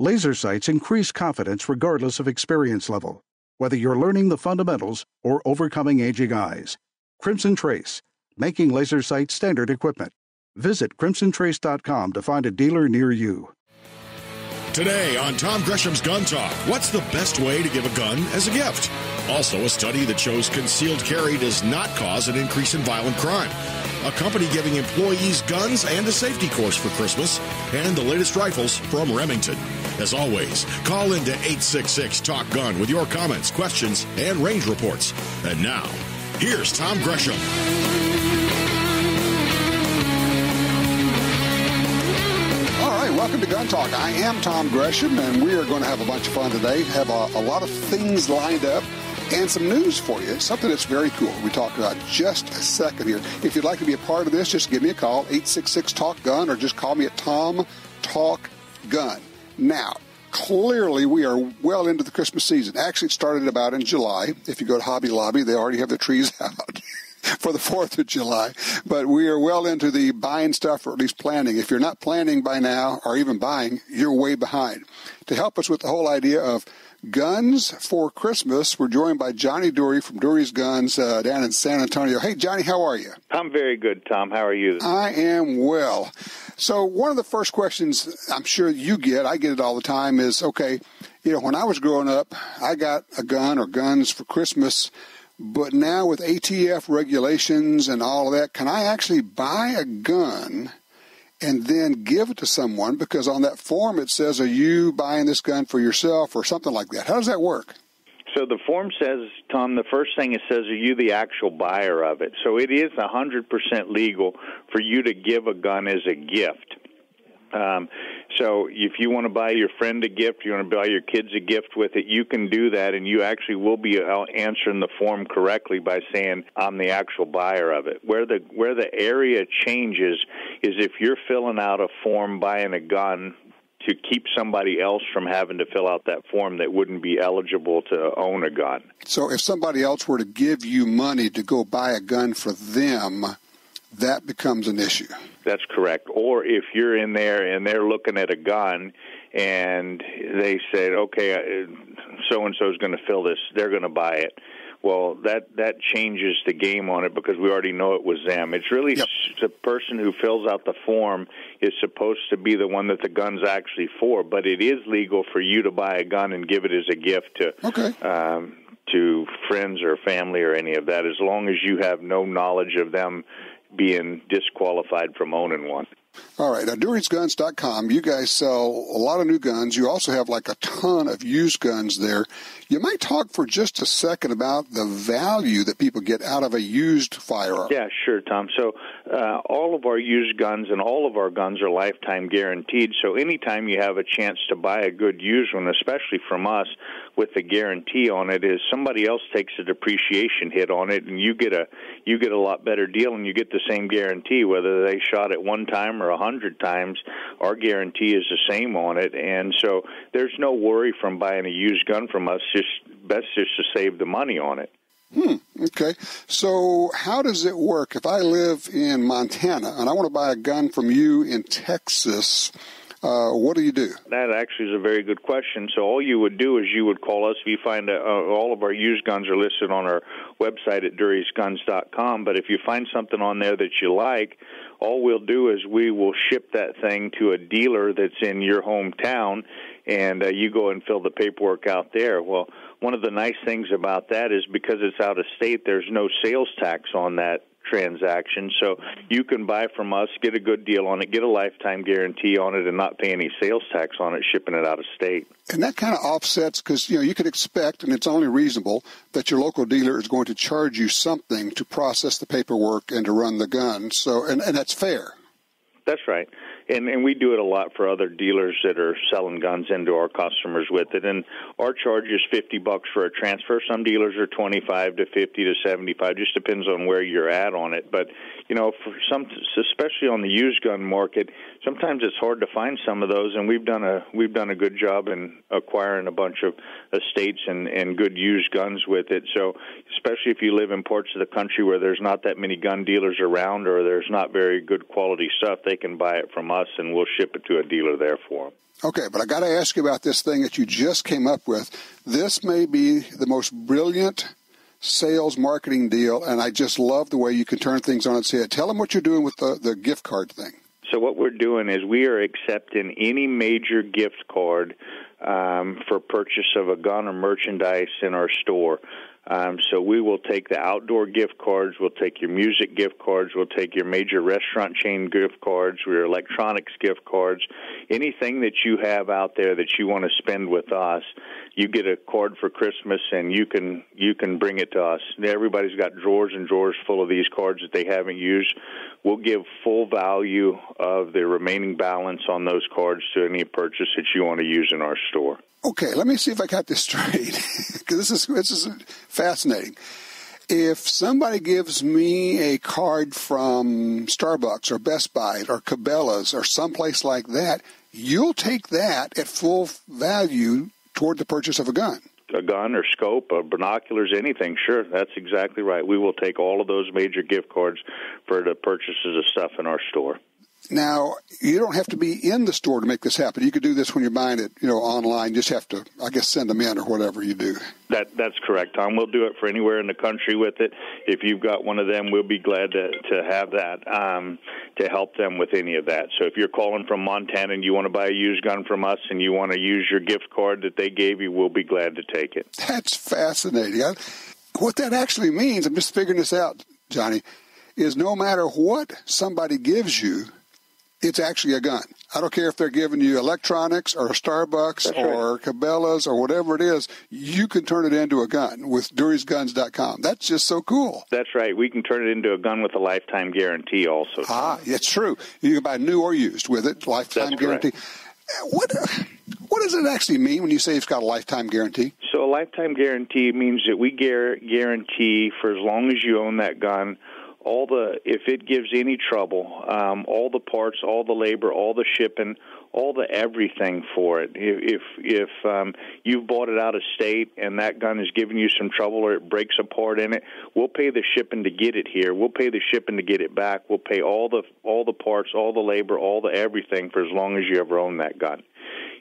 Laser sights increase confidence regardless of experience level, whether you're learning the fundamentals or overcoming aging eyes. Crimson Trace, making laser sight standard equipment. Visit crimsontrace.com to find a dealer near you. Today on Tom Gresham's Gun Talk, what's the best way to give a gun as a gift? Also, a study that shows concealed carry does not cause an increase in violent crime. A company giving employees guns and a safety course for Christmas, and the latest rifles from Remington. As always, call into 866-TALK-GUN with your comments, questions, and range reports. And now, here's Tom Gresham. All right, welcome to Gun Talk. I am Tom Gresham, and we are going to have a bunch of fun today. Have a lot of things lined up and some news for you, something that's very cool. We talked about just a second here. If you'd like to be a part of this, just give me a call, 866-TALK-GUN, or just call me at Tom Talk Gun. Now, clearly we are well into the Christmas season. Actually, it started about in July. If you go to Hobby Lobby, they already have the trees out for the 4th of July. But we are well into the buying stuff, or at least planning. If you're not planning by now, or even buying, you're way behind. To help us with the whole idea of guns for Christmas, we're joined by Johnny Dury from Dury's Guns down in San Antonio. Hey, Johnny, how are you? I'm very good, Tom. How are you? I am well. So one of the first questions I'm sure you get, I get it all the time, is, okay, you know, when I was growing up, I got a gun or guns for Christmas, but now with ATF regulations and all of that, can I actually buy a gun and then give it to someone? Because on that form it says, are you buying this gun for yourself or something like that? How does that work? So the form says, Tom, the first thing it says, are you the actual buyer of it? So it is 100% legal for you to give a gun as a gift. So if you want to buy your friend a gift, you want to buy your kids a gift with it, you can do that, and you actually will be answering the form correctly by saying, I'm the actual buyer of it. Where the area changes is if you're filling out a form buying a gun to keep somebody else from having to fill out that form that wouldn't be eligible to own a gun. So if somebody else were to give you money to go buy a gun for them, that becomes an issue. That's correct. Or if you're in there and they're looking at a gun and they said, okay, so-and-so is going to fill this, they're going to buy it. Well, that changes the game on it because we already know it was them. It's really the person who fills out the form is supposed to be the one that the gun's actually for, but it is legal for you to buy a gun and give it as a gift to friends or family or any of that, as long as you have no knowledge of them being disqualified from owning one. All right. Now, DurysGuns.com, you guys sell a lot of new guns. You also have like a ton of used guns there. You might talk for just a second about the value that people get out of a used firearm. Yeah, sure, Tom. So all of our used guns and all of our guns are lifetime guaranteed. So anytime you have a chance to buy a good used one, especially from us, with the guarantee on it, is somebody else takes a depreciation hit on it, and you get a lot better deal, and you get the same guarantee whether they shot it one time or 100 times. Our guarantee is the same on it, and so there's no worry from buying a used gun from us. Best just to save the money on it. Okay. So how does it work? If I live in Montana and I want to buy a gun from you in Texas, what do you do? That actually is a very good question. So all you would do is you would call us. If you find all of our used guns are listed on our website at DurysGuns.com, but if you find something on there that you like, all we'll do is we will ship that thing to a dealer that's in your hometown, and you go and fill the paperwork out there. Well, one of the nice things about that is because it's out of state, there's no sales tax on that transaction. So you can buy from us, get a good deal on it, get a lifetime guarantee on it, and not pay any sales tax on it shipping it out of state. And that kind of offsets, because you could expect, and it's only reasonable, that your local dealer is going to charge you something to process the paperwork and to run the gun. So, and that's fair. That's right. And we do it a lot for other dealers that are selling guns into our customers with it. And our charge is $50 for a transfer. Some dealers are $25 to $50 to $75. Just depends on where you're at on it. But for some, especially on the used gun market, sometimes it's hard to find some of those, and we've done a good job in acquiring a bunch of estates and good used guns with it. So, especially if you live in parts of the country where there's not that many gun dealers around, or there's not very good quality stuff, they can buy it from us, and we'll ship it to a dealer there for them. Okay, but I got to ask you about this thing that you just came up with. This may be the most brilliant sales marketing deal, and I just love the way you can turn things on its head. Tell them what you're doing with the gift card thing. So what we're doing is we are accepting any major gift card for purchase of a gun or merchandise in our store. So we will take the outdoor gift cards, we'll take your music gift cards, we'll take your major restaurant chain gift cards, your electronics gift cards, anything that you have out there that you want to spend with us. You get a card for Christmas, and you can bring it to us. Everybody's got drawers and drawers full of these cards that they haven't used. We'll give full value of the remaining balance on those cards to any purchase that you want to use in our store. Okay, let me see if I got this straight, because this is fascinating. If somebody gives me a card from Starbucks or Best Buy or Cabela's or someplace like that, you'll take that at full value toward the purchase of a gun. A gun or scope or binoculars, anything, sure, that's exactly right. We will take all of those major gift cards for the purchases of stuff in our store. Now, you don't have to be in the store to make this happen. You could do this when you're buying it, online. You just have to, I guess, send them in or whatever you do. That's correct, Tom. We'll do it for anywhere in the country with it. If you've got one of them, we'll be glad to have that to help them with any of that. So if you're calling from Montana and you want to buy a used gun from us and you want to use your gift card that they gave you, we'll be glad to take it. That's fascinating. What that actually means, I'm just figuring this out, Johnny, is no matter what somebody gives you, it's actually a gun. I don't care if they're giving you electronics or Starbucks or Cabela's or whatever it is, you can turn it into a gun with DurysGuns.com. That's just so cool. That's right. We can turn it into a gun with a lifetime guarantee also. It's true. You can buy new or used with it, lifetime guarantee. What does it actually mean when you say it's got a lifetime guarantee? So a lifetime guarantee means that we guarantee for as long as you own that gun, if it gives any trouble, all the parts, all the labor, all the shipping, all the everything for it. If you've bought it out of state and that gun is giving you some trouble or it breaks apart in it, we'll pay the shipping to get it here. We'll pay the shipping to get it back. We'll pay all the parts, all the labor, all the everything for as long as you ever own that gun.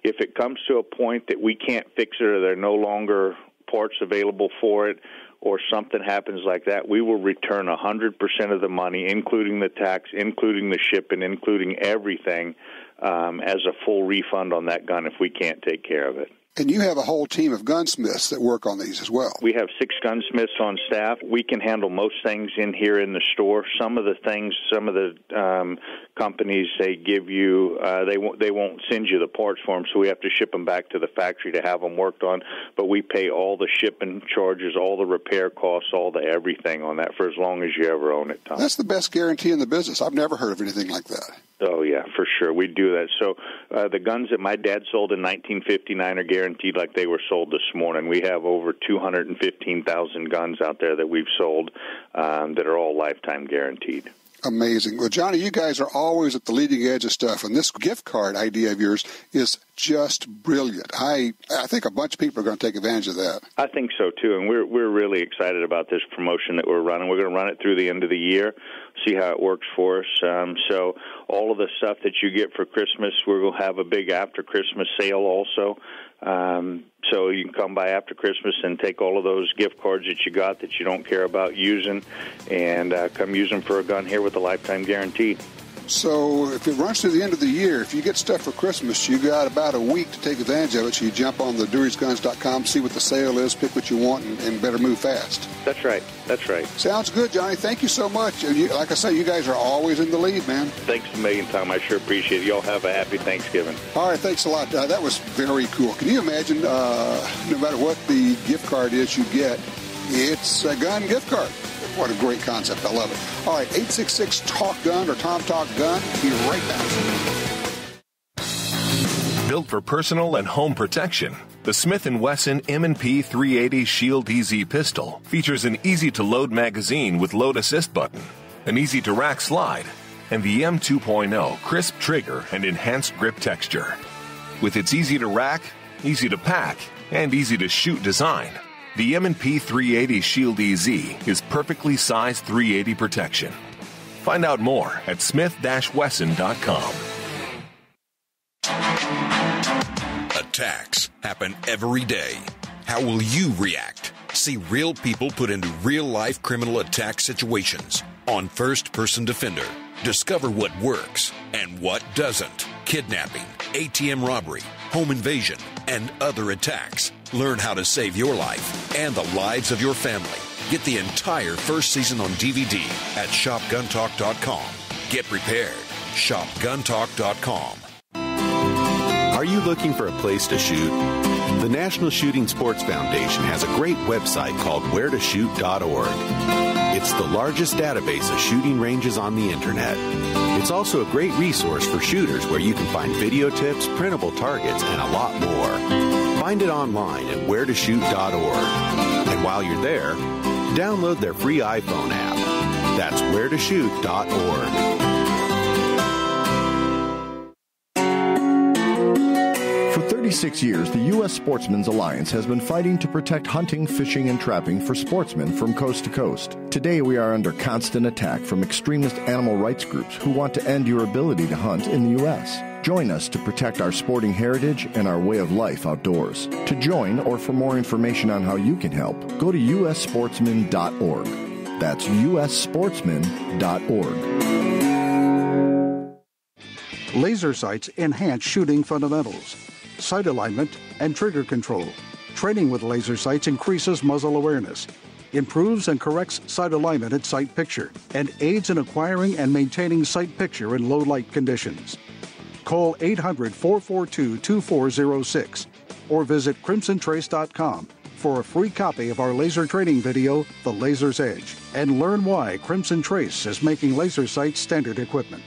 If it comes to a point that we can't fix it or there are no longer parts available for it, or something happens like that, we will return 100% of the money, including the tax, including the shipping, including everything, as a full refund on that gun if we can't take care of it. And you have a whole team of gunsmiths that work on these as well. We have 6 gunsmiths on staff. We can handle most things in here in the store. Some of the things, some of the companies, they give you, they won't send you the parts for them, so we have to ship them back to the factory to have them worked on. But we pay all the shipping charges, all the repair costs, all the everything on that for as long as you ever own it, Tom. That's the best guarantee in the business. I've never heard of anything like that. Oh, yeah, for sure. We do that. So the guns that my dad sold in 1959 are guaranteed like they were sold this morning. We have over 215,000 guns out there that we've sold that are all lifetime guaranteed. Amazing. Well, Johnny, you guys are always at the leading edge of stuff, and this gift card idea of yours is just brilliant. I think a bunch of people are going to take advantage of that. I think so, too, and we're really excited about this promotion that we're running. We're going to run it through the end of the year, see how it works for us. So all of the stuff that you get for Christmas, we're going to have a big after-Christmas sale also. So you can come by after Christmas and take all of those gift cards that you got that you don't care about using and come use them for a gun here with a lifetime guarantee. So if it runs through the end of the year, if you get stuff for Christmas, you got about a week to take advantage of it. So you jump on the DurysGuns.com, see what the sale is, pick what you want, and better move fast. That's right. That's right. Sounds good, Johnny. Thank you so much. Like I say, you guys are always in the lead, man. Thanks a million, Tom. I sure appreciate it. Y'all have a happy Thanksgiving. All right, thanks a lot. That was very cool. Can you imagine, no matter what the gift card is you get, it's a gun gift card. What a great concept. I love it. All right, 866-TALK-GUN or Tom Talk Gun. Be right back. Built for personal and home protection, the Smith & Wesson M&P380 Shield EZ pistol features an easy-to-load magazine with load assist button, an easy-to-rack slide, and the M2.0 crisp trigger and enhanced grip texture. With its easy-to-rack, easy-to-pack, and easy-to-shoot design, the M&P380 Shield EZ is perfectly sized 380 protection. Find out more at smith-wesson.com. Attacks happen every day. How will you react? See real people put into real-life criminal attack situations on First Person Defender. Discover what works and what doesn't. Kidnapping, ATM robbery, home invasion, and other attacks. Learn how to save your life and the lives of your family. Get the entire first season on DVD at shopguntalk.com. Get prepared. Shopguntalk.com. Are you looking for a place to shoot? The National Shooting Sports Foundation has a great website called wheretoshoot.org. It's the largest database of shooting ranges on the internet. It's also a great resource for shooters where you can find video tips, printable targets, and a lot more. Find it online at wheretoshoot.org. And while you're there, download their free iPhone app. That's wheretoshoot.org. For 36 years, the U.S. Sportsmen's Alliance has been fighting to protect hunting, fishing, and trapping for sportsmen from coast to coast. Today, we are under constant attack from extremist animal rights groups who want to end your ability to hunt in the U.S. Join us to protect our sporting heritage and our way of life outdoors. To join or for more information on how you can help, go to ussportsman.org. That's ussportsman.org. Laser sights enhance shooting fundamentals, sight alignment, and trigger control. Training with laser sights increases muzzle awareness, improves and corrects sight alignment at sight picture, and aids in acquiring and maintaining sight picture in low light conditions. Call 800-442-2406 or visit crimsontrace.com for a free copy of our laser training video, The Laser's Edge, and learn why Crimson Trace is making laser sights standard equipment.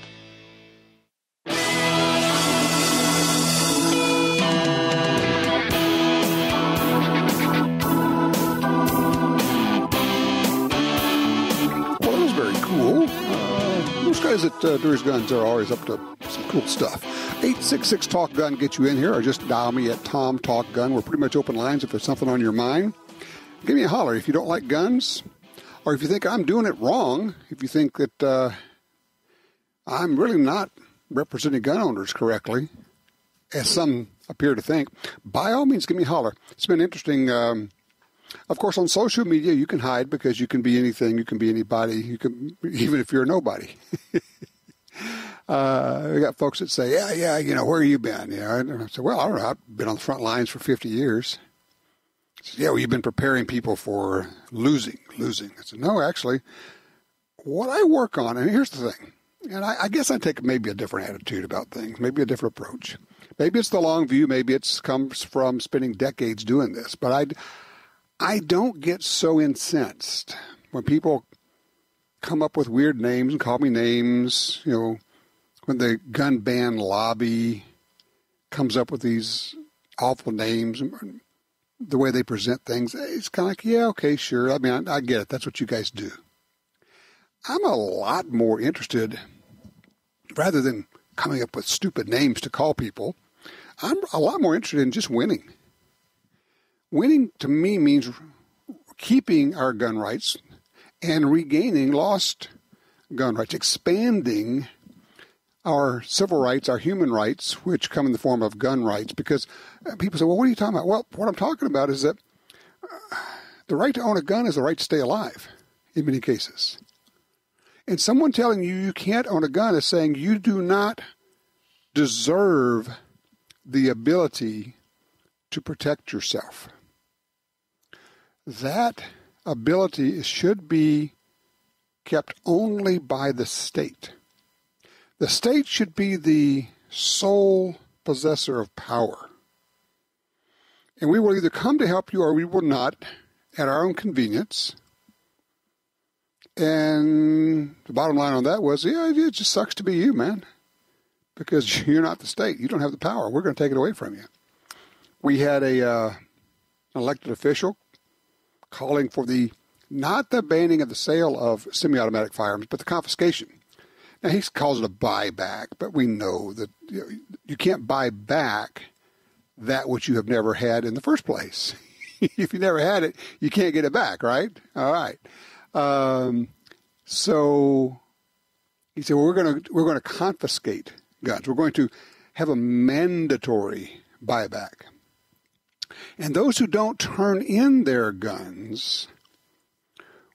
Those guys at Dury's Guns are always up to some cool stuff. 866-TALK-GUN, get you in here, or just dial me at Tom Talk Gun. We're pretty much open lines if there's something on your mind. Give me a holler if you don't like guns, or if you think I'm doing it wrong, if you think that I'm really not representing gun owners correctly, as some appear to think, by all means give me a holler. It's been interesting. Of course, on social media, you can hide because you can be anything. You can be anybody. You can, even if you're a nobody. We got folks that say, yeah, where have you been? And I said, well, I don't know. I've been on the front lines for 50 years. I said, yeah, well, you've been preparing people for losing. I said, no, actually, what I work on, and here's the thing, and I guess I take maybe a different attitude about things, maybe a different approach. Maybe it's the long view. Maybe it comes from spending decades doing this. But I don't get so incensed when people come up with weird names and call me names, when the gun ban lobby comes up with these awful names, the way they present things, it's kind of like, yeah, okay, sure. I mean, I get it. That's what you guys do. I'm a lot more interested, rather than coming up with stupid names to call people, I'm a lot more interested in just winning. Winning to me means keeping our gun rights and regaining lost gun rights, expanding our civil rights, our human rights, which come in the form of gun rights. Because people say, well, what are you talking about? Well, what I'm talking about is that the right to own a gun is the right to stay alive in many cases. And someone telling you can't own a gun is saying you do not deserve the ability to protect yourself. That ability should be kept only by the state. The state should be the sole possessor of power. And we will either come to help you or we will not at our own convenience. And the bottom line on that was, yeah, it just sucks to be you, man. Because you're not the state. You don't have the power. We're going to take it away from you. We had an elected official calling for the Not the banning of the sale of semi-automatic firearms, but the confiscation. Now, he calls it a buyback, but we know that you can't buy back that which you have never had in the first place. If you never had it, you can't get it back, right? All right. So he said, well, we're going to confiscate guns. We're going to have a mandatory buyback. And those who don't turn in their guns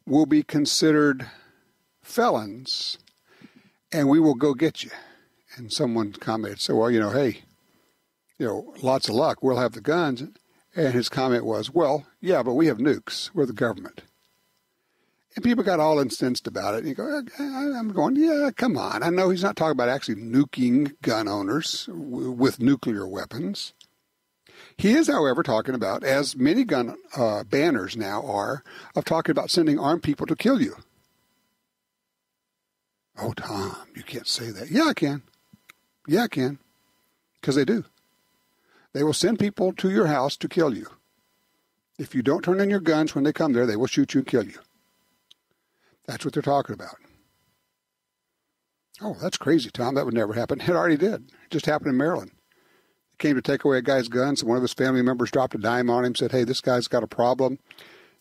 will be considered felons, and we will go get you. And someone commented, said, well, hey, lots of luck. We'll have the guns. And his comment was, well, yeah, but we have nukes. We're the government. And people got all incensed about it. And you go, I'm going, yeah, come on. I know he's not talking about actually nuking gun owners with nuclear weapons. He is, however, talking about, as many gun banners now are, of talking about sending armed people to kill you. Oh, Tom, you can't say that. Yeah, I can. Yeah, I can. Because they do. They will send people to your house to kill you. If you don't turn in your guns when they come there, they will shoot you and kill you. That's what they're talking about. Oh, that's crazy, Tom. That would never happen. It already did. It just happened in Maryland. They came to take away a guy's guns, and one of his family members dropped a dime on him, said, hey, this guy's got a problem.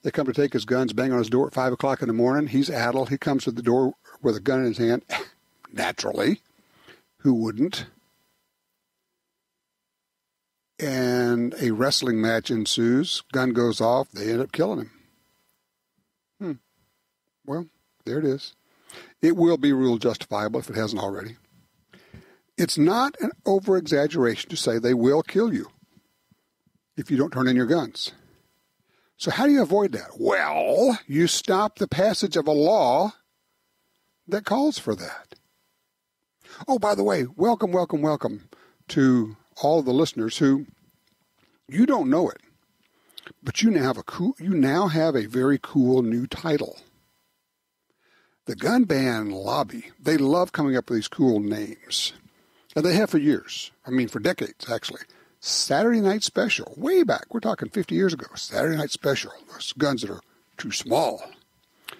They come to take his guns, bang on his door at 5 o'clock in the morning. He's addled. He comes to the door with a gun in his hand. Naturally. Who wouldn't? And a wrestling match ensues. Gun goes off. They end up killing him. Well, there it is. It will be ruled justifiable if it hasn't already. It's not an over-exaggeration to say they will kill you if you don't turn in your guns. So how do you avoid that? Well, you stop the passage of a law that calls for that. Oh, by the way, welcome to all the listeners who, you don't know it, but you now have a very cool new title. The gun ban lobby, they love coming up with these cool names. And they have for years. For decades, actually. Saturday Night Special, way back. We're talking 50 years ago. Saturday Night Special, those guns that are too small.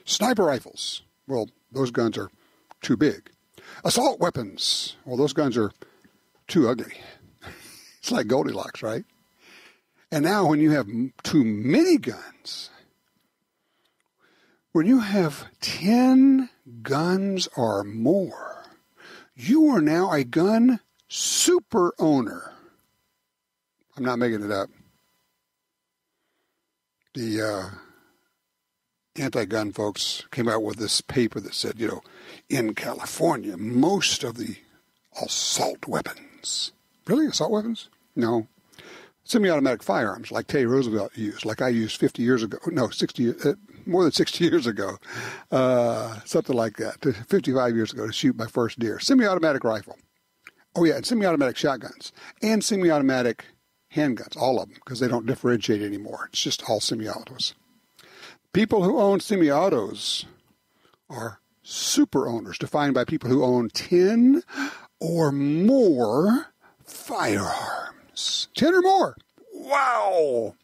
Sniper rifles, well, those guns are too big. Assault weapons, well, those guns are too ugly. It's like Goldilocks, right? And now when you have too many guns, when you have 10 guns or more, you are now a gun super owner. I'm not making it up. The anti-gun folks came out with this paper that said, in California, most of the assault weapons. Really? Assault weapons? No. Semi-automatic firearms like Teddy Roosevelt used, like I used 50 years ago. No, 60, more than 60 years ago. Something like that. 55 years ago to shoot my first deer. Semi-automatic rifle. Oh, yeah, and semi-automatic shotguns. And semi-automatic handguns, all of them, because they don't differentiate anymore. It's just all semi-autos. People who own semi-autos are super owners, defined by people who own 10 or more firearms. 10 or more. Wow.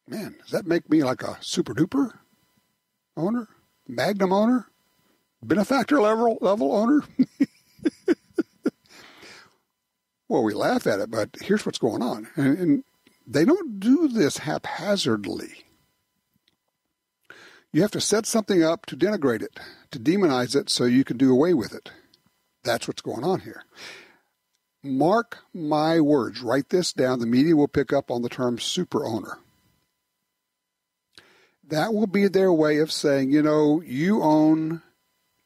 Man, does that make me like a super duper owner? Magnum owner? Benefactor level owner? Well, we laugh at it, but here's what's going on. And they don't do this haphazardly. You have to set something up to denigrate it, to demonize it so you can do away with it. That's what's going on here. Mark my words. Write this down. The media will pick up on the term super owner. That will be their way of saying, you own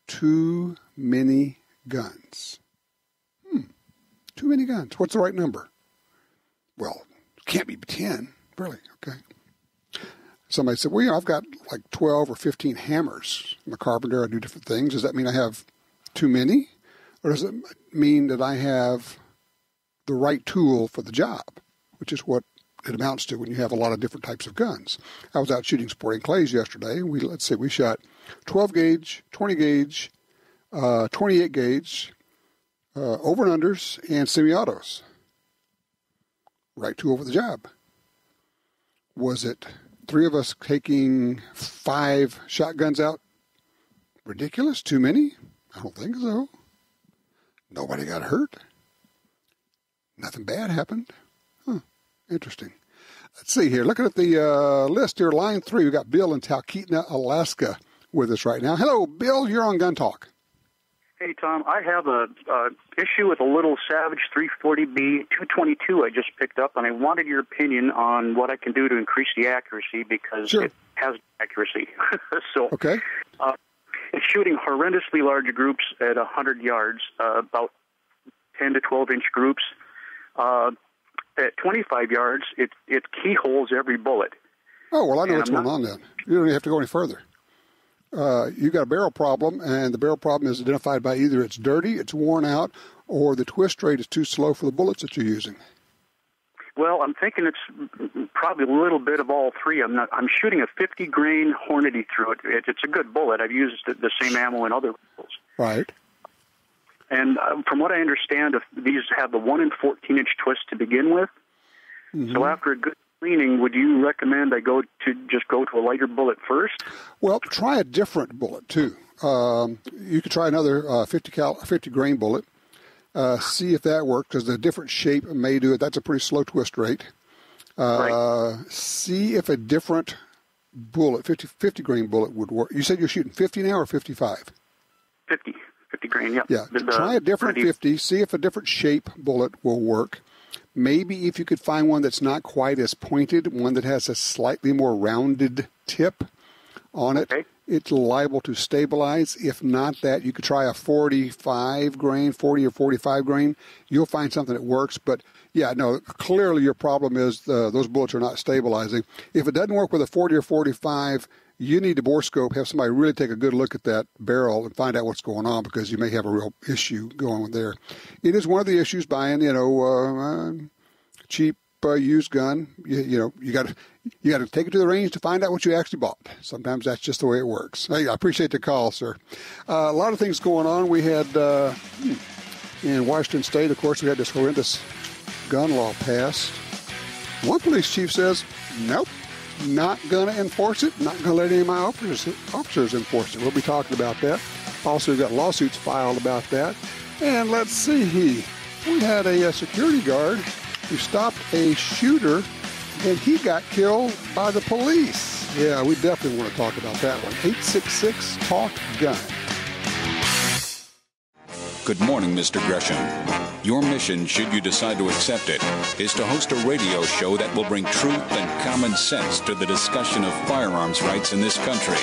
too many guns. Too many guns. What's the right number? Well, it can't be 10. Really? Okay. Somebody said, well, I've got like 12 or 15 hammers. I'm a carpenter. I do different things. Does that mean I have too many? Or does it mean that I have the right tool for the job, which is what it amounts to when you have a lot of different types of guns? I was out shooting sporting clays yesterday. We shot 12 gauge, 20 gauge, 28 gauge, over and unders, and semi-autos. Right tool for the job. Was it 3 of us taking 5 shotguns out ridiculous? Too many? I don't think so. Nobody got hurt. Nothing bad happened. Huh. Interesting. Let's see here. Looking at the list here, line 3, we've got Bill in Talkeetna, Alaska with us right now. Hello, Bill. You're on Gun Talk. Hey, Tom. I have a issue with a little Savage 340B 222 I just picked up, and I wanted your opinion on what I can do to increase the accuracy because it has accuracy. So, okay. It's shooting horrendously large groups at 100 yards, about 10 to 12-inch groups. At 25 yards, it keyholes every bullet. Oh, well, I know what's going on then. You don't even have to go any further. You've got a barrel problem, and the barrel problem is identified by either it's dirty, it's worn out, or the twist rate is too slow for the bullets that you're using. Well, I'm thinking it's probably a little bit of all three. I'm shooting a 50-grain Hornady through it. It's a good bullet. I've used the same ammo in other rifles. Right. And from what I understand, these have the 1 in 14-inch twist to begin with. Mm-hmm. So after a good cleaning, would you recommend I go to a lighter bullet first? Well, try a different bullet too. You could try another 50 grain bullet. See if that works, because the different shape may do it. That's a pretty slow twist rate. Right. See if a different bullet, 50 grain bullet would work. You said you're shooting 50 now or 55? 50 grain, yeah. Yeah, try a different 50. See if a different shape bullet will work. Maybe if you could find one that's not quite as pointed, one that has a slightly more rounded tip on it, it's liable to stabilize. If not that, you could try a 45 grain, 40 or 45 grain. You'll find something that works. But, yeah, no, clearly your problem is those bullets are not stabilizing. If it doesn't work with a 40 or 45, you need to bore scope, have somebody really take a good look at that barrel and find out what's going on, because you may have a real issue going on there. It is one of the issues buying, cheap used gun. You got to take it to the range to find out what you actually bought. Sometimes that's just the way it works. Hey, I appreciate the call, sir. A lot of things going on. We had in Washington State, of course, we had this horrendous gun law passed. One police chief says, nope, not going to enforce it, not going to let any of my officers enforce it. We'll be talking about that. Also, we've got lawsuits filed about that. And let's see, we had a security guard who stopped a shooter, and he got killed by the police. Yeah, we definitely want to talk about that one. 866-TALK-GUN. Good morning, Mr. Gresham. Your mission, should you decide to accept it, is to host a radio show that will bring truth and common sense to the discussion of firearms rights in this country.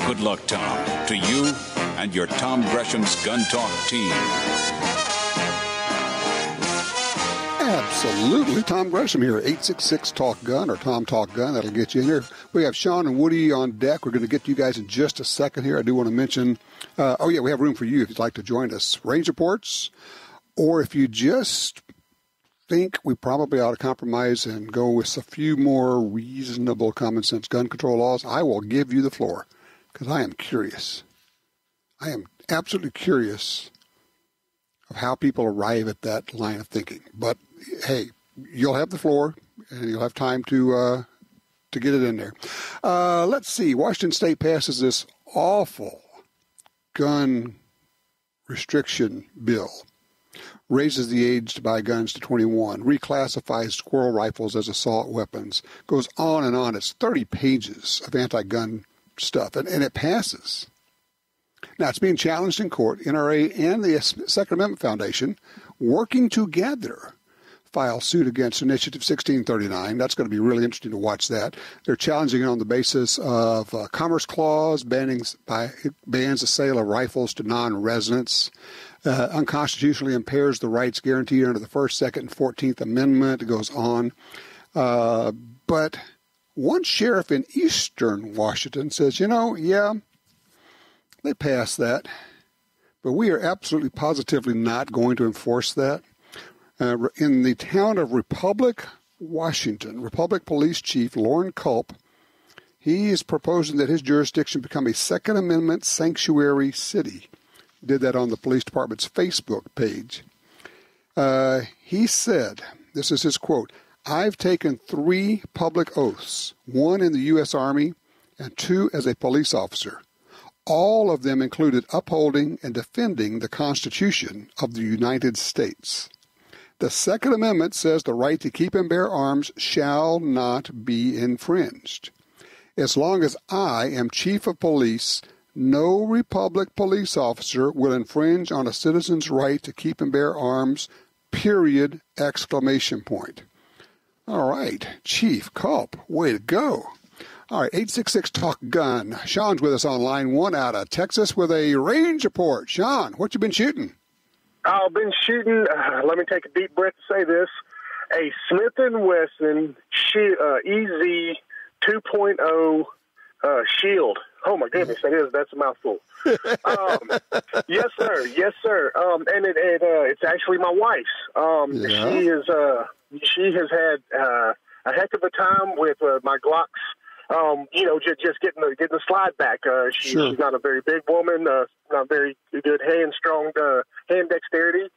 Good luck, Tom, to you and your Tom Gresham's Gun Talk team. Absolutely. Tom Gresham here, 866-TALK-GUN or Tom Talk Gun. That'll get you in here. We have Sean and Woody on deck. We're going to get to you guys in just a second here. I do want to mention, we have room for you if you'd like to join us. Range reports, or if you just think we probably ought to compromise and go with a few more reasonable common sense gun control laws, I will give you the floor, because I am curious. I am absolutely curious of how people arrive at that line of thinking. But hey, you'll have the floor, and you'll have time to get it in there. Let's see. Washington State passes this awful gun restriction bill, raises the age to buy guns to 21, reclassifies squirrel rifles as assault weapons, goes on and on. It's 30 pages of anti-gun stuff, and it passes. Now, it's being challenged in court. NRA and the Second Amendment Foundation, working together, file suit against Initiative 1639. That's going to be really interesting to watch that. They're challenging it on the basis of Commerce Clause, bans the sale of rifles to non-residents, unconstitutionally impairs the rights guaranteed under the First, Second, and 14th Amendment. It goes on. But one sheriff in eastern Washington says, they passed that, but we are absolutely positively not going to enforce that. In the town of Republic, Washington, Republic Police Chief Lauren Culp, he is proposing that his jurisdiction become a Second Amendment sanctuary city. He did that on the police department's Facebook page. He said, this is his quote, I've taken 3 public oaths, 1 in the U.S. Army and 2 as a police officer. All of them included upholding and defending the Constitution of the United States. The Second Amendment says the right to keep and bear arms shall not be infringed. As long as I am chief of police, no Republic police officer will infringe on a citizen's right to keep and bear arms, period, exclamation point. All right, Chief Culp, way to go. All right, 866-TALK-GUN. Sean's with us on line 1 out of Texas with a range report. Sean, what you been shooting? I've been shooting, let me take a deep breath to say this, a Smith & Wesson EZ 2.0 Shield. Oh, my goodness, that's a mouthful. Yes, sir. And it's actually my wife's. She has had a heck of a time with my Glocks. Just getting the slide back. She's not a very big woman, not very good strong hand dexterity.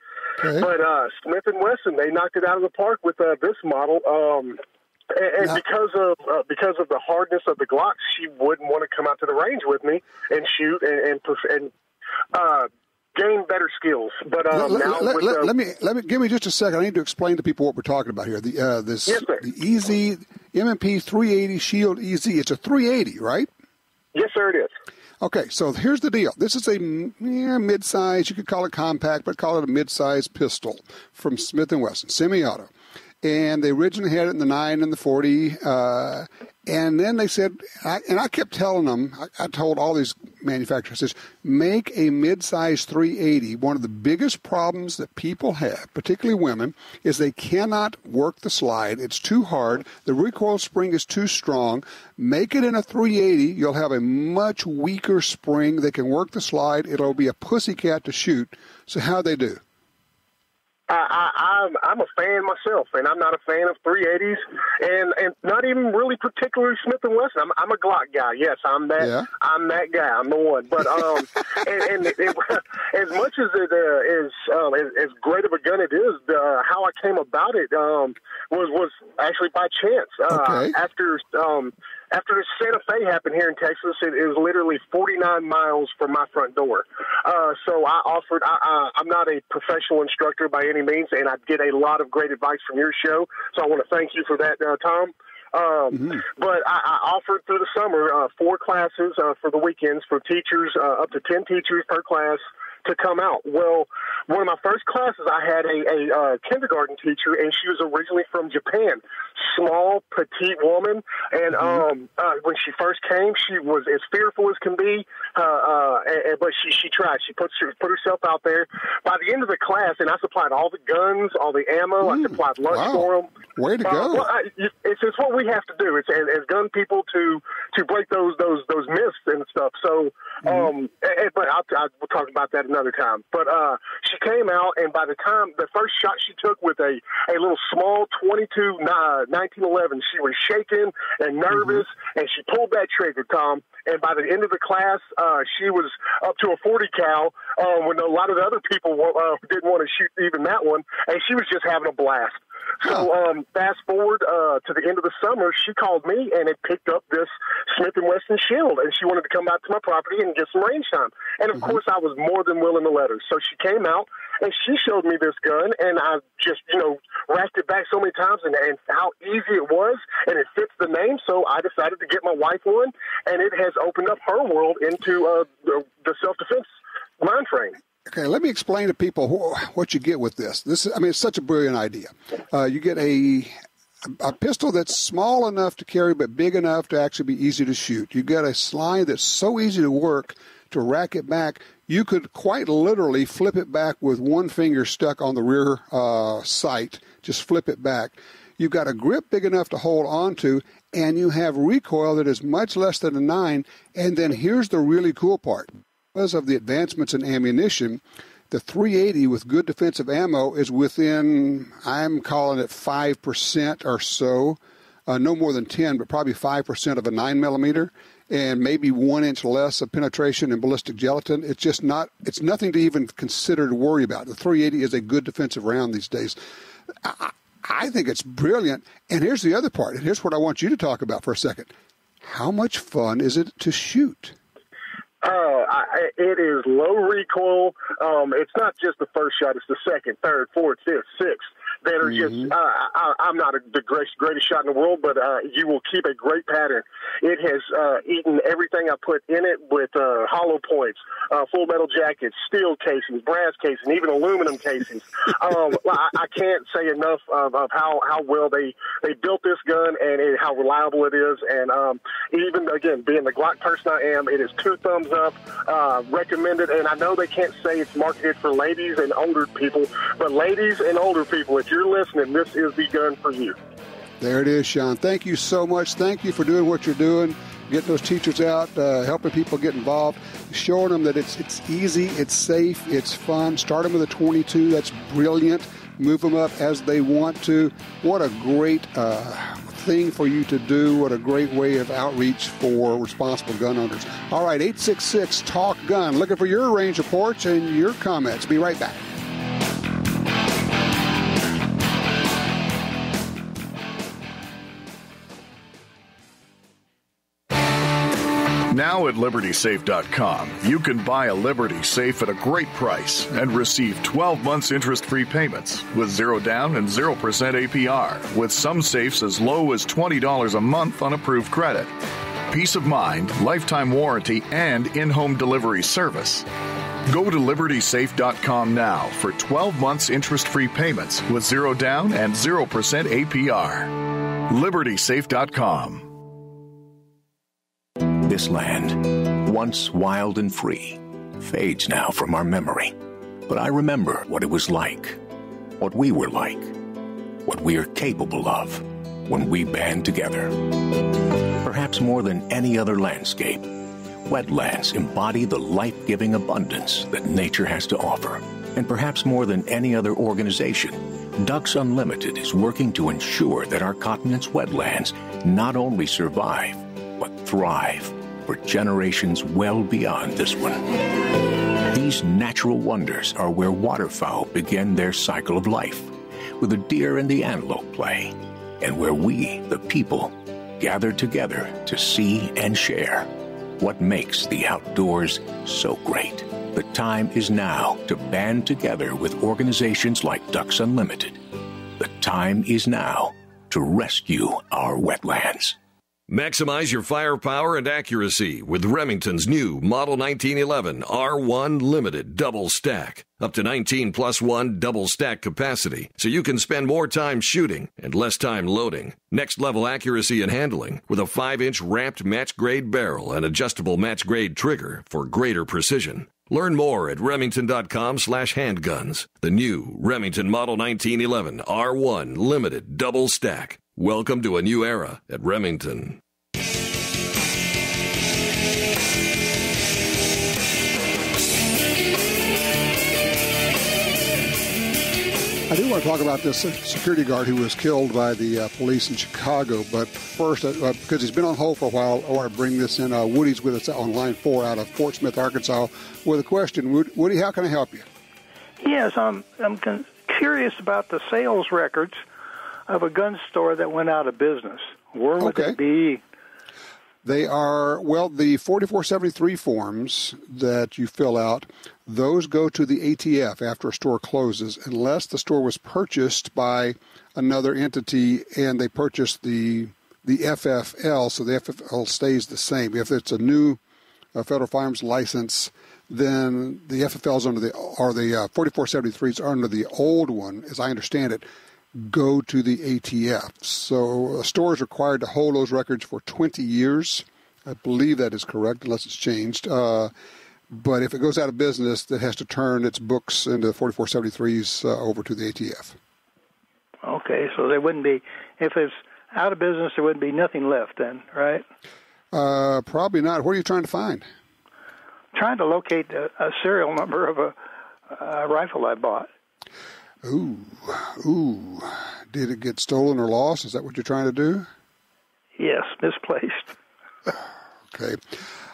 Okay. But Smith & Wesson, they knocked it out of the park with this model. And because of the hardness of the Glocks, she wouldn't want to come out to the range with me and shoot and gain better skills. But give me just a second. I need to explain to people what we're talking about here. The EZ M&P380 Shield EZ. It's a 380, right? Yes, sir, it is. Okay, so here's the deal. This is a mid-size, you could call it compact, but call it a mid-size pistol from Smith & Wesson, semi-auto. And they originally had it in the 9 and the 40. And then they said, I kept telling them, I told all these manufacturers, I said, make a mid-size 380. One of the biggest problems that people have, particularly women, is they cannot work the slide. It's too hard. The recoil spring is too strong. Make it in a 380. You'll have a much weaker spring. They can work the slide. It'll be a pussycat to shoot. So how'd they do? I'm a fan myself, and I'm not a fan of 380s, and not even really particularly Smith & Wesson. I'm a Glock guy. Yes, I'm that. Yeah. I'm that guy. I'm the one. But as much as it is as great of a gun it is, how I came about it was actually by chance. Okay. After the Santa Fe happened here in Texas, it was literally 49 miles from my front door. So I offered, I'm not a professional instructor by any means, and I get a lot of great advice from your show. So I want to thank you for that, Tom. But I offered through the summer 4 classes for the weekends for teachers, up to 10 teachers per class, to come out. Well, one of my first classes, I had a kindergarten teacher, and she was originally from Japan. Small, petite woman, and when she first came, she was as fearful as can be, but she tried. She put herself out there. By the end of the class, and I supplied all the guns, all the ammo, I supplied lunch for them. Way to go! It's what we have to do. It's as gun people to break those myths and stuff. So, but we'll talk about that another time. But she came out, and by the time the first shot she took with a little small 22 1911, she was shaking and nervous, and she pulled that trigger, Tom. And by the end of the class, she was up to a 40 cal when a lot of the other people didn't want to shoot even that one, and she was just having a blast. So fast forward to the end of the summer, she called me and had picked up this Smith & Wesson Shield, and she wanted to come out to my property and get some range time. And, of course, I was more than willing to let her. So she came out, and she showed me this gun, and I just, racked it back so many times and how easy it was, and it fits the name. So I decided to get my wife one, and it has opened up her world into the self-defense mind frame. Okay, let me explain to people what you get with this. It's such a brilliant idea. You get a pistol that's small enough to carry but big enough to actually be easy to shoot. You get a slide that's so easy to work to rack it back. You could quite literally flip it back with one finger stuck on the rear sight. Just flip it back. You've got a grip big enough to hold on to, and you have recoil that is much less than a 9. And then here's the really cool part. Because of the advancements in ammunition, the 380 with good defensive ammo is within, I'm calling it 5% or so, no more than 10, but probably 5% of a 9mm, and maybe 1 inch less of penetration in ballistic gelatin. It's just not, it's nothing to even consider to worry about. The 380 is a good defensive round these days. I think it's brilliant. And here's the other part. And here's what I want you to talk about for a second. How much fun is it to shoot? It is low recoil. It's not just the first shot. It's the second, third, fourth, fifth, sixth. That are just, I'm not the greatest shot in the world, but you will keep a great pattern. It has eaten everything I put in it with hollow points, full metal jackets, steel casings, brass casings, even aluminum casings. I can't say enough of how well they built this gun and how reliable it is. And even, again, being the Glock person I am, it is 2 thumbs up, recommended. And I know they can't say it's marketed for ladies and older people, but ladies and older people, if you're listening, this is the gun for you. There it is, Sean. Thank you so much. Thank you for doing what you're doing, getting those teachers out, helping people get involved, showing them that it's easy, it's safe, it's fun. Start them with a 22. That's brilliant. Move them up as they want to. What a great thing for you to do. What a great way of outreach for responsible gun owners. All right, 866-TALK-GUN. Looking for your range reports and your comments. Be right back. Now at LibertySafe.com, you can buy a Liberty Safe at a great price and receive 12 months interest-free payments with 0 down and 0% APR, with some safes as low as $20 a month on approved credit. Peace of mind, lifetime warranty, and in-home delivery service. Go to LibertySafe.com now for 12 months interest-free payments with 0 down and 0% APR. LibertySafe.com. This land, once wild and free, fades now from our memory. But I remember what it was like, what we were like, what we are capable of when we band together. Perhaps more than any other landscape, wetlands embody the life-giving abundance that nature has to offer. And perhaps more than any other organization, Ducks Unlimited is working to ensure that our continent's wetlands not only survive, but thrive for generations well beyond this one. These natural wonders are where waterfowl begin their cycle of life, where the deer and the antelope play, and where we, the people, gather together to see and share what makes the outdoors so great. The time is now to band together with organizations like Ducks Unlimited. The time is now to rescue our wetlands. Maximize your firepower and accuracy with Remington's new Model 1911 R1 Limited Double Stack. Up to 19+1 double stack capacity, so you can spend more time shooting and less time loading. Next level accuracy and handling with a 5-inch ramped match-grade barrel and adjustable match-grade trigger for greater precision. Learn more at Remington.com/handguns. The new Remington Model 1911 R1 Limited Double Stack. Welcome to a new era at Remington. I do want to talk about this security guard who was killed by the police in Chicago, but first, because he's been on hold for a while, I want to bring this in. Woody's with us on line 4 out of Fort Smith, Arkansas, with a question. Woody, how can I help you? Yes, I'm curious about the sales records of a gun store that went out of business. Where would it be? They are, well, the 4473 forms that you fill out, those go to the ATF after a store closes, unless the store was purchased by another entity and they purchased the FFL, so the FFL stays the same. If it's a new federal firearms license, then the FFLs the 4473s are under the old one, as I understand it, go to the ATF. So a store is required to hold those records for 20 years. I believe that is correct, unless it's changed. But if it goes out of business, it has to turn its books into 4473s over to the ATF. Okay, so there wouldn't be, if it's out of business, there wouldn't be nothing left then, right? Probably not. What are you trying to find? Trying to locate a serial number of a rifle I bought. Ooh. Did it get stolen or lost? Is that what you're trying to do? Yes, misplaced. Okay.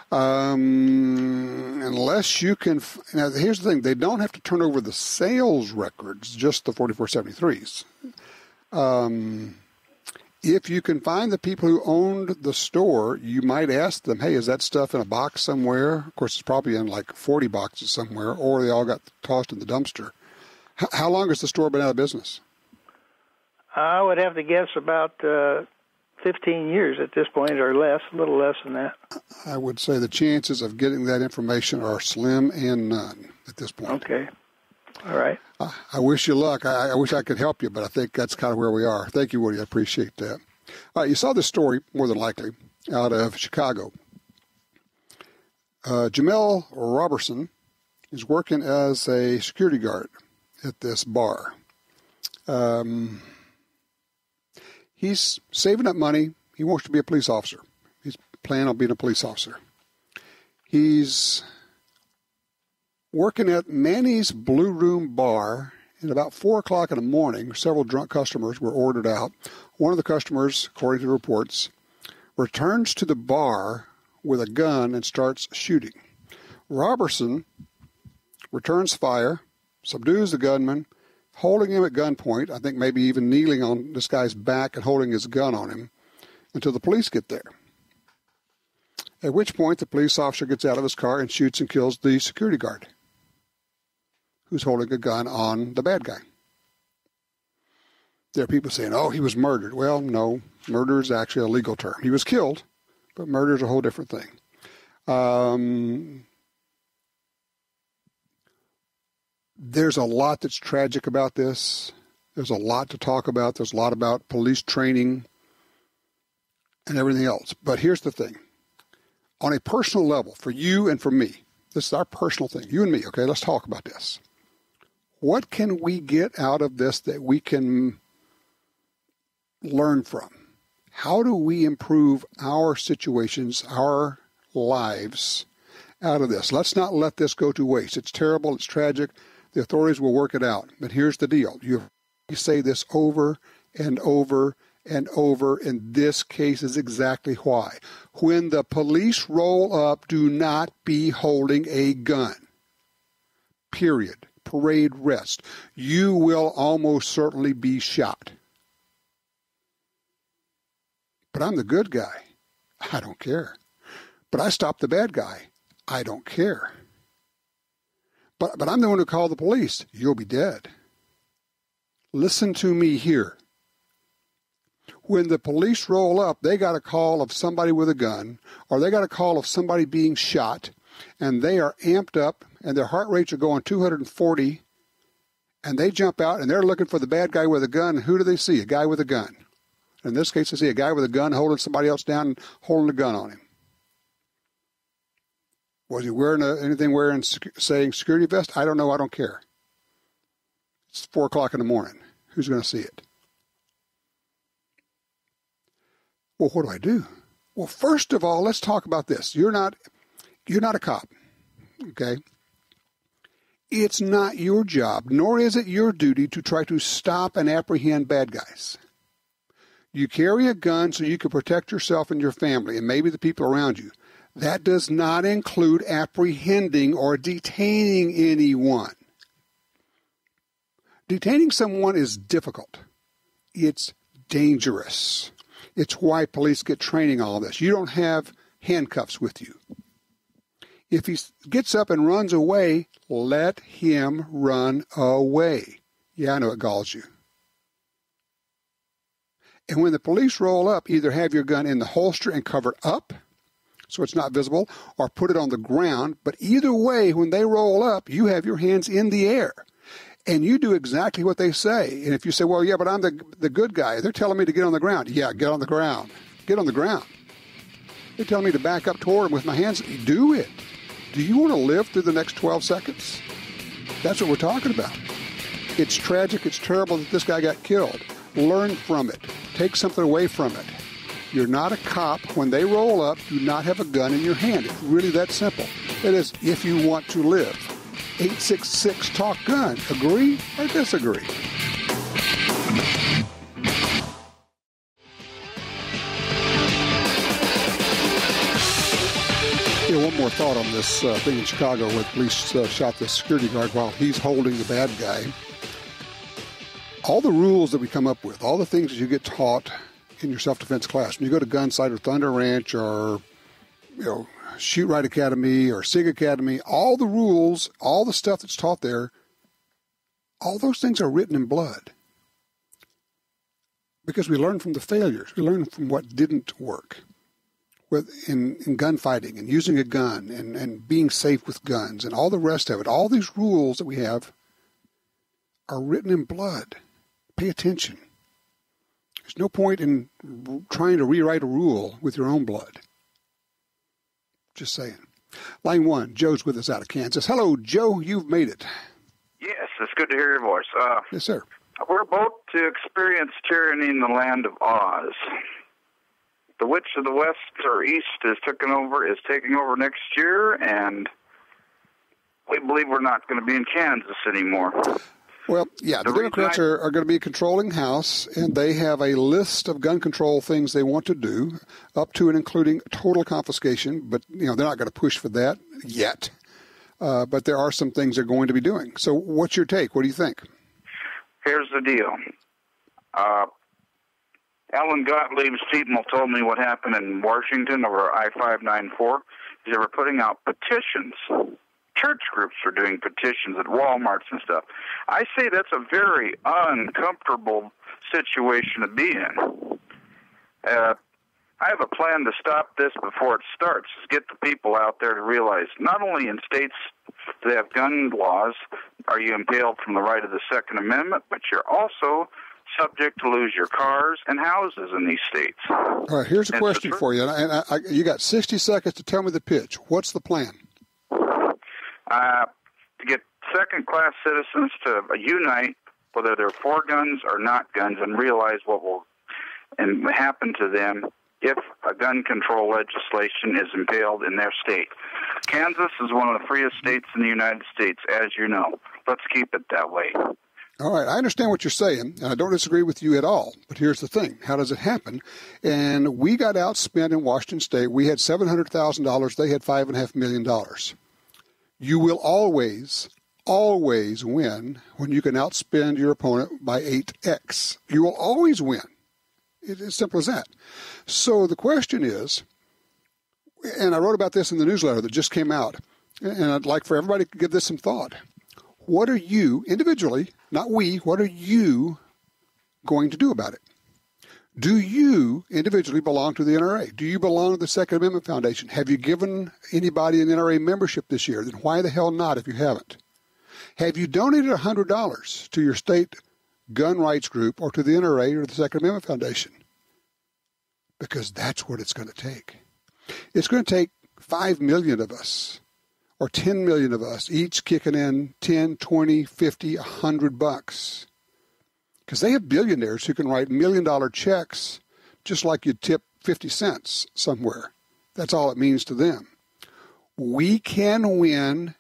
Unless you can... Now, here's the thing. They don't have to turn over the sales records, just the 4473s. If you can find the people who owned the store, you might ask them, hey, is that stuff in a box somewhere? Of course, it's probably in like 40 boxes somewhere, or they all got tossed in the dumpster. How long has the store been out of business? I would have to guess about 15 years at this point, or less, a little less than that. I would say the chances of getting that information are slim and none at this point. Okay. All right. I wish you luck. I wish I could help you, but I think that's kind of where we are. Thank you, Woody. I appreciate that. All right, you saw this story, more than likely, out of Chicago. Jamel Robertson is working as a security guard at this bar. He's saving up money. He wants to be a police officer. He's planning on being a police officer. He's working at Manny's Blue Room Bar, and about 4 o'clock in the morning, several drunk customers were ordered out. One of the customers, according to the reports, returns to the bar with a gun and starts shooting. Robertson returns fire, subdues the gunman, holding him at gunpoint, I think maybe even kneeling on this guy's back and holding his gun on him until the police get there. At which point, the police officer gets out of his car and shoots and kills the security guard, who's holding a gun on the bad guy. There are people saying, oh, he was murdered. Well, no, murder is actually a legal term. He was killed, but murder is a whole different thing. There's a lot that's tragic about this. There's a lot to talk about. There's a lot about police training and everything else. But here's the thing. On a personal level, for you and for me, this is our personal thing, you and me, okay? Let's talk about this. What can we get out of this that we can learn from? How do we improve our situations, our lives out of this? Let's not let this go to waste. It's terrible. It's tragic. The authorities will work it out. But here's the deal. You say this over and over and over, and this case is exactly why. When the police roll up, do not be holding a gun. Period. Parade rest. You will almost certainly be shot. But I'm the good guy. I don't care. But I stopped the bad guy. I don't care. But I'm the one who called the police. You'll be dead. Listen to me here. When the police roll up, they got a call of somebody with a gun, or they got a call of somebody being shot, and they are amped up, and their heart rates are going 240, and they jump out, and they're looking for the bad guy with a gun. Who do they see? A guy with a gun. In this case, they see a guy with a gun holding somebody else down and holding a gun on him. Was he wearing saying security vest? I don't know. I don't care. It's 4 o'clock in the morning. Who's going to see it? Well, what do I do? Well, first of all, let's talk about this. You're not a cop, okay? It's not your job, nor is it your duty to try to stop and apprehend bad guys. You carry a gun so you can protect yourself and your family and maybe the people around you. That does not include apprehending or detaining anyone. Detaining someone is difficult. It's dangerous. It's why police get training all of this. You don't have handcuffs with you. If he gets up and runs away, let him run away. Yeah, I know it galls you. And when the police roll up, either have your gun in the holster and covered up so it's not visible, or put it on the ground. But either way, when they roll up, you have your hands in the air. And you do exactly what they say. And if you say, well, yeah, but I'm the good guy. They're telling me to get on the ground. Yeah, get on the ground. Get on the ground. They're telling me to back up toward them with my hands. Do it. Do you want to live through the next 12 seconds? That's what we're talking about. It's tragic. It's terrible that this guy got killed. Learn from it. Take something away from it. You're not a cop. When they roll up, do not have a gun in your hand. It's really that simple. It is if you want to live. 866-TALK-GUN. Agree or disagree? One more thought on this thing in Chicago where police shot the security guard while he's holding the bad guy. all the rules that we come up with, all the things that you get taught in your self-defense class, when you go to Gunsight or Thunder Ranch or, Shoot Right Academy or SIG Academy, all the rules, all the stuff that's taught there, all those things are written in blood. Because we learn from the failures. We learn from what didn't work in gunfighting and using a gun and being safe with guns and all the rest of it. All these rules that we have are written in blood. Pay attention. There's no point in trying to rewrite a rule with your own blood. Just saying. Line 1, Joe's with us out of Kansas. Hello, Joe. You've made it. Yes, it's good to hear your voice. Yes, sir. We're about to experience tyranny in the land of Oz. The Witch of the West or East is taking over next year, and we believe we're not going to be in Kansas anymore. Well, yeah, the Democrats are going to be controlling House, and they have a list of gun control things they want to do, up to and including total confiscation, but they're not going to push for that yet. But there are some things they're going to be doing. So what's your take? What do you think? Here's the deal. Alan Gottlieb's people told me what happened in Washington over I-594. They were putting out petitions. Church groups are doing petitions at Walmarts and stuff. I say that's a very uncomfortable situation to be in. I have a plan to stop this before it starts. Get the people out there to realize not only in states that have gun laws are you impaled from the right of the Second Amendment, but you're also subject to lose your cars and houses in these states. All right, here's a question for you. And you got 60 seconds to tell me the pitch. What's the plan? To get second-class citizens to unite, whether they're for guns or not guns, and realize what will happen to them if a gun control legislation is impaled in their state. Kansas is one of the freest states in the United States, as you know. Let's keep it that way. All right, I understand what you're saying, and I don't disagree with you at all. But here's the thing. How does it happen? And we got outspent in Washington State. We had $700,000. They had $5.5 million. You will always win when you can outspend your opponent by 8x. You will always win. It's as simple as that. So the question is, and I wrote about this in the newsletter that just came out, and I'd like for everybody to give this some thought. What are you, individually, not we, what are you going to do about it? Do you individually belong to the NRA? Do you belong to the Second Amendment Foundation? Have you given anybody an NRA membership this year? Then why the hell not if you haven't? Have you donated $100 to your state gun rights group or to the NRA or the Second Amendment Foundation? Because that's what it's going to take. It's going to take 5 million of us or 10 million of us each kicking in 10, 20, 50, $100. Because they have billionaires who can write $1 million checks just like you'd tip 50 cents somewhere. That's all it means to them. We can win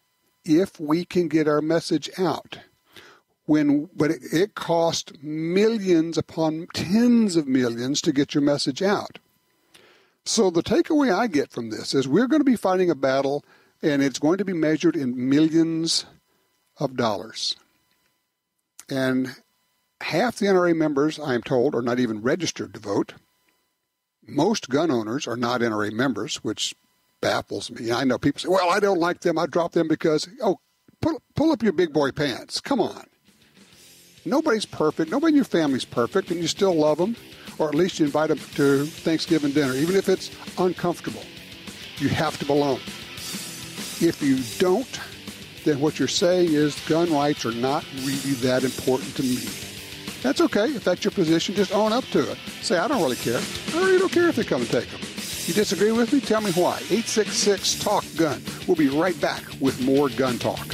if we can get our message out. But it costs millions upon tens of millions to get your message out. So the takeaway I get from this is we're going to be fighting a battle, and it's going to be measured in millions of dollars. And half the NRA members, I am told, are not even registered to vote. Most gun owners are not NRA members, which baffles me. I know people say, well, I don't like them. I drop them because, pull up your big boy pants. Come on. Nobody's perfect. Nobody in your family's perfect, and you still love them, or at least you invite them to Thanksgiving dinner, even if it's uncomfortable. You have to belong. If you don't, then what you're saying is gun rights are not really that important to me. That's okay. If that's your position, just own up to it. Say, I don't really care. I really don't care if they come and take them. You disagree with me? Tell me why. 866-TALK-GUN. We'll be right back with more Gun Talk.